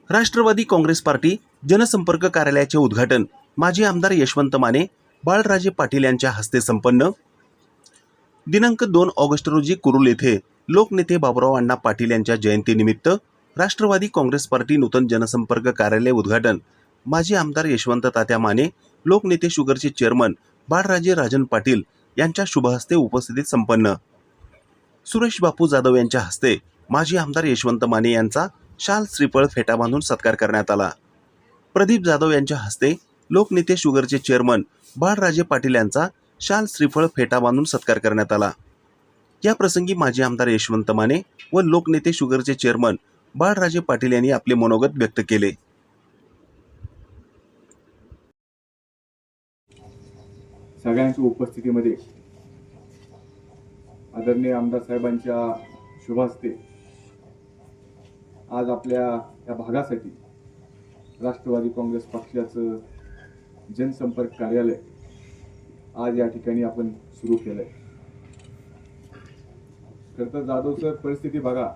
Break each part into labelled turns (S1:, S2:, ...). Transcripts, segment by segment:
S1: Rashtrawadi Congress party जनसंपर्क कार्यालयाचे उद्घाटन माजी आमदार यशवंत माने, बाळराजे पाटील यांच्या हस्ते संपन्न. दिनांक 2 ऑगस्ट रोजी कुरुल येथे लोकनेते बाबुराव अण्णा पाटील यांच्या जयंतीनिमित्त राष्ट्रवादी काँग्रेस पार्टी नूतन जनसंपर्क कार्यालय उद्घाटन माजी आमदार यशवंत तात्या माने, लोकनेते शुगरचे चेअरमन बाळराजे राजन पाटील यांच्या शुभहस्ते उपस्थितीत संपन्न. सुरेश बापू जाधव यांच्या हस्ते माजी आमदार यशवंत माने यांचा शाल श्रीफळ फेटा बांधून सत्कार करण्यात आला. प्रदीप जाधव यांच्या हस्ते लोकनेते शुगरचे चेअरमन बाळराजे पाटील यांचा शाल श्रीफळ फेटा बांधून सत्कार करण्यात आला. या प्रसंगी माजी आमदार यशवंत माने व लोकनेते शुगरचे चेअरमन बाळराजे पाटील यांनी आपले मनोगत व्यक्त केले.
S2: सगळ्यांच्या उपस्थितीमध्ये आदरणीय आमदार साहेबांच्या शुभहस्ते आज आपल्या या भागासाठी राष्ट्रवादी काँग्रेस पक्षाचं जनसंपर्क कार्यालय आज या ठिकाणी आपण सुरू केलंय. खरं तर जाधव सर, परिस्थिती बघा,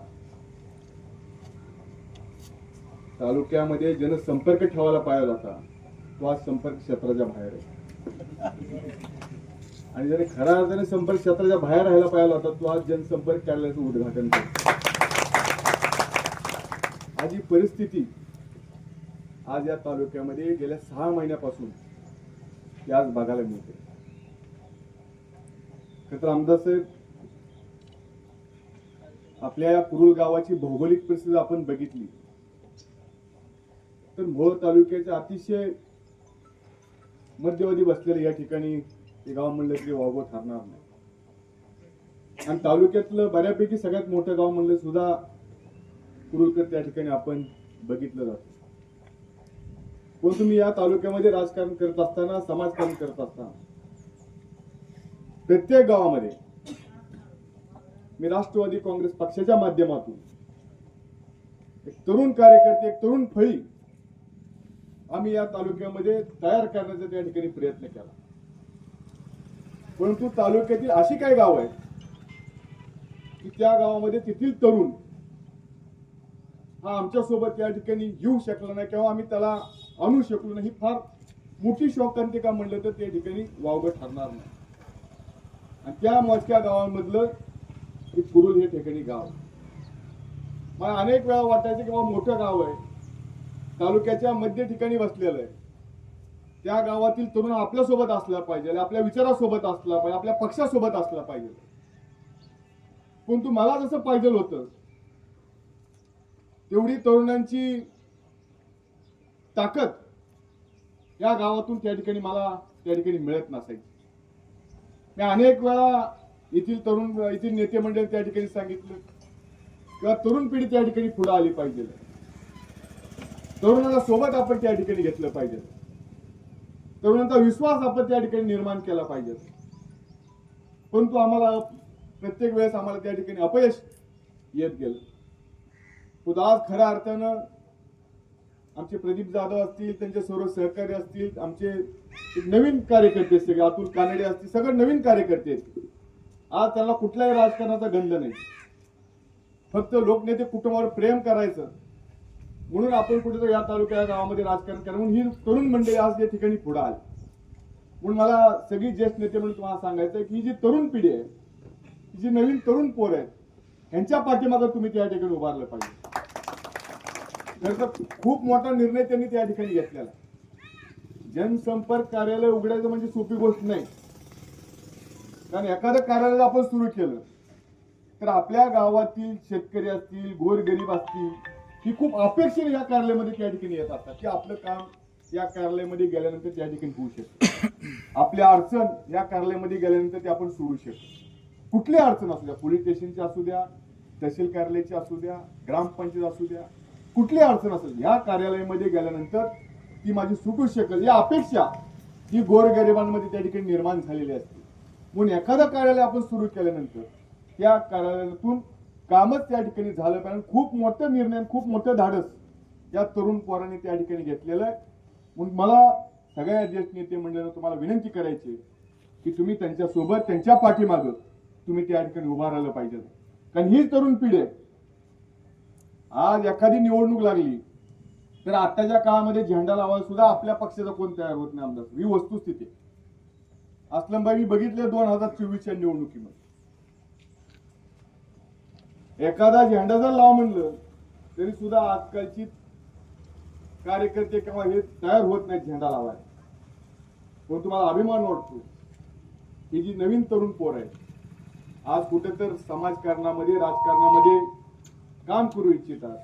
S2: तालुक्यामध्ये जनसंपर्क ठेवायला पाहिजे होता, तो आज संपर्क क्षेत्राच्या बाहेर आहे. आणि जरी खऱ्या अर्थाने संपर्क क्षेत्राच्या बाहेर राहायला पाहिजे होता, तो आज जनसंपर्क कार्यालयाचं उद्घाटन करतो. आज ही परिस्थिती आज या तालुक्यामध्ये गेल्या 6 महिन्यापासून ती आज बघायला मिळते. खरं आमदार साहेब, आपल्या या कुरुल गावाची भौगोलिक परिस्थिती आपण बघितली तर मोहोळ तालुक्याच्या अतिशय मध्यवर्ती बसलेले या ठिकाणी हे गाव म्हणलं तरी वावगं ठरणार नाही. आणि तालुक्यातलं बऱ्यापैकी सगळ्यात मोठं गाव म्हणलं सुद्धा कुरुलकर त्या ठिकाणी आपण बघितलं जातं. पण तुम्ही या तालुक्यामध्ये राजकारण करत असताना, समाजकारण करत असताना प्रत्येक गावामध्ये मी राष्ट्रवादी काँग्रेस पक्षाच्या माध्यमातून एक तरुण कार्यकर्ते, एक तरुण फळी आम्ही या तालुक्यामध्ये तयार करण्याचा त्या ठिकाणी प्रयत्न केला. परंतु तालुक्यातील अशी काही गाव आहेत की त्या गावामध्ये तेथील तरुण हा आमच्या सोबत या ठिकाणी येऊ शकला नाही किंवा आम्ही त्याला आणू शकलो नाही. फार मोठी शोकांतिका म्हणलं तर त्या ठिकाणी वावगं ठरणार नाही. आणि त्या मोजक्या गावांमधलं कुरुल हे ठिकाणी गाव मला अनेक वेळा वाटायचं की बाबा मोठं गाव आहे, तालुक्याच्या मध्य ठिकाणी बसलेलं आहे, त्या गावातील तरुण आपल्या सोबत असला पाहिजे, आपल्या विचारासोबत असला पाहिजे, आपल्या पक्षासोबत असला पाहिजे. परंतु मला जसं पाहिजे होतं तेवढी तरुणांची ताकद या गावातून त्या ठिकाणी मला त्या ठिकाणी मिळत नसायची. मी अनेक वेळा येथील नेते मंडळी त्या ठिकाणी सांगितलं किंवा तरुण पिढी त्या ठिकाणी पुढे आली पाहिजे, तरुणाला सोबत आपण त्या ठिकाणी घेतलं पाहिजे, तरुणांचा विश्वास आपण त्या ठिकाणी निर्माण केला पाहिजे. परंतु आम्हाला प्रत्येक वेळेस आम्हाला त्या ठिकाणी अपयश येत गेलं. आज खऱ्या अर्थानं आमचे प्रदीप जाधव असतील, त्यांचे सर्व सहकारी असतील, आमचे नवीन कार्यकर्ते सगळे अतुल कानडे असतील, सगळे नवीन कार्यकर्ते आहेत. आज त्यांना कुठल्याही राजकारणाचा गंध नाही, फक्त लोकनेते कुटुंबावर प्रेम करायचं म्हणून आपण कुठेतरी या तालुक्या गावामध्ये राजकारण करा म्हणून ही तरुण मंडळी आज या ठिकाणी पुढे आली. म्हणून मला सगळी ज्येष्ठ नेते म्हणून तुम्हाला सांगायचं आहे की ही जी तरुण पिढी आहे, जी नवीन तरुण पोर आहेत, यांच्या पाठीमागे तुम्ही त्या ठिकाणी उभारलं पाहिजे. खूप मोठा निर्णय त्यांनी त्या ठिकाणी घेतलेला. जनसंपर्क कार्यालय उघडायचं म्हणजे सोपी गोष्ट नाही. कारण एखादं कार्यालय आपण सुरू केलं तर आपल्या गावातील शेतकरी असतील, गोरगरीब असतील, ही खूप अपेक्षेने या कार्यालयामध्ये त्या ठिकाणी येत असतात की आपलं काम या कार्यालयामध्ये गेल्यानंतर त्या ठिकाणी होऊ शकतं, आपल्या अडचण या कार्यालयामध्ये गेल्यानंतर ते आपण सोडू शकतो. कुठली अडचण असू द्या, पोलीस स्टेशनची असू द्या, तहसील कार्यालयाची असू द्या, ग्रामपंचायत असू द्या, कुठली अडचण असेल या कार्यालयामध्ये गेल्यानंतर ती माझी सुटू शकेल या अपेक्षा ही गोरगरिबांमध्ये त्या ठिकाणी निर्माण झालेली असते. म्हणून एखादं कार्यालय आपण सुरू केल्यानंतर त्या कार्यालयातून कामच त्या ठिकाणी झालं पाहिजे. खूप मोठं निर्णय, खूप मोठं धाडस या तरुण पोरांनी त्या ठिकाणी घेतलेलं आहे. म्हणून मला सगळ्या ज्येष्ठ नेते मंडळांना तुम्हाला विनंती करायची की तुम्ही त्यांच्या सोबत, त्यांच्या पाठीमागे तुम्ही त्या ठिकाणी उभा राहिलं पाहिजे. कारण ही तरुण पिढी आहे. आज एखादी निवडणूक लागली तर आताच्या काळामध्ये झेंडा लावायला सुद्धा आपल्या पक्षाचा कोण तयार होत नाही आमदार. ही वस्तुस्थिती आहे. असलमबाई मी बघितले 2024च्या निवडणुकीमध्ये एखादा झेंडा जर लाव म्हणलं तरी सुद्धा आजकालची कार्यकर्ते किंवा हे तयार होत नाहीत झेंडा लावायला. पण तुम्हाला अभिमान वाटतो ही जी नवीन तरुण पोर आहे आज कुठे तर समाजकारणामध्ये राजकारणामध्ये काम करू इच्छितात.